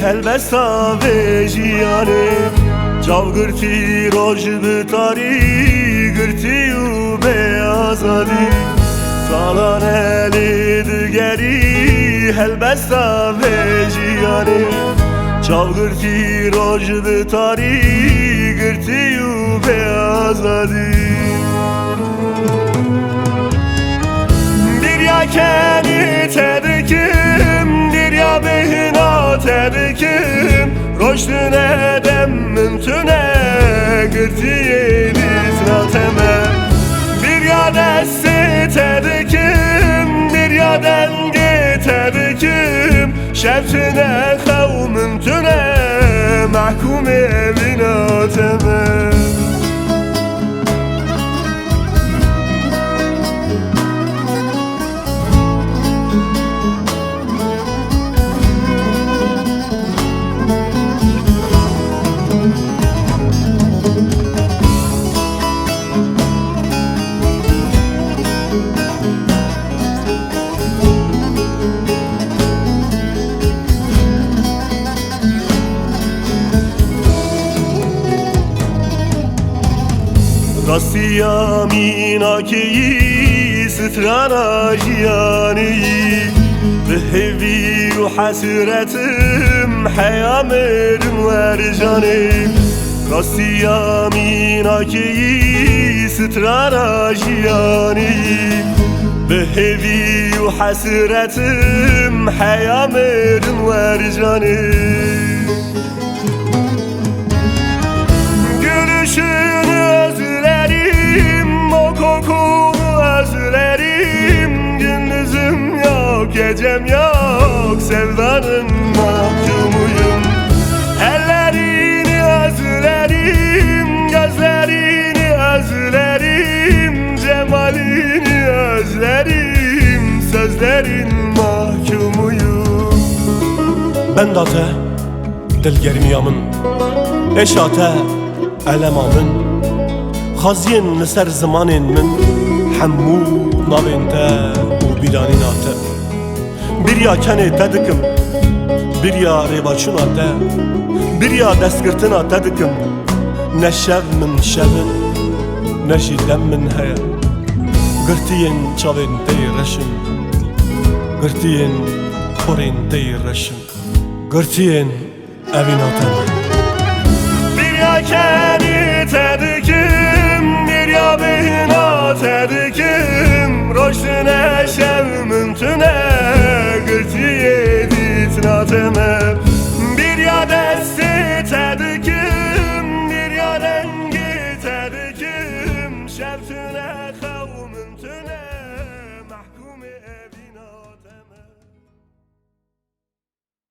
helbesta ve jiyane Cav gırti roj bitari gırti u be azadi Salan eli digeri helbesta ve jiyane Cav gırti roj bitari gırti u be azadi Dirya keni tedikim Dirya behina tedikim Roştun edem müntüne Gırtiye ditnateme Dirya desti tedikim Dirya dengi tedikim Şevtine xev müntüne Mahkum evinateme Rasiya minakeyi strana jiyaniyi Behevi u hasretim hayamerim vercani Rasiya minakeyi strana jiyaniyi Behevi u hasretim hayamerim vercani Gülüşünü özlerim, o kokunu özlerim Gündüzüm yok, gecem yok, sevdanın mahkumuyum Ellerini özlerim, gözlerini özlerim Cemalini özlerim, sözlerin mahkumuyum Ben date, dilgermiyamın Eşate, elemamın Xazien لسر زمانین من حمو نابنته و بیرانی ناته بریا کنه تدکم بریا ریباچون آته بریا دستگرتن آته دکم نشب من شبن نشیدم من هیا گرتین چاوین تی رشم گرتین خورین تی رشم گرتین اوین آته بریا کنه تدکم Dirya behina tedikim Roştun eşev müntüne Gırtiye ditnateme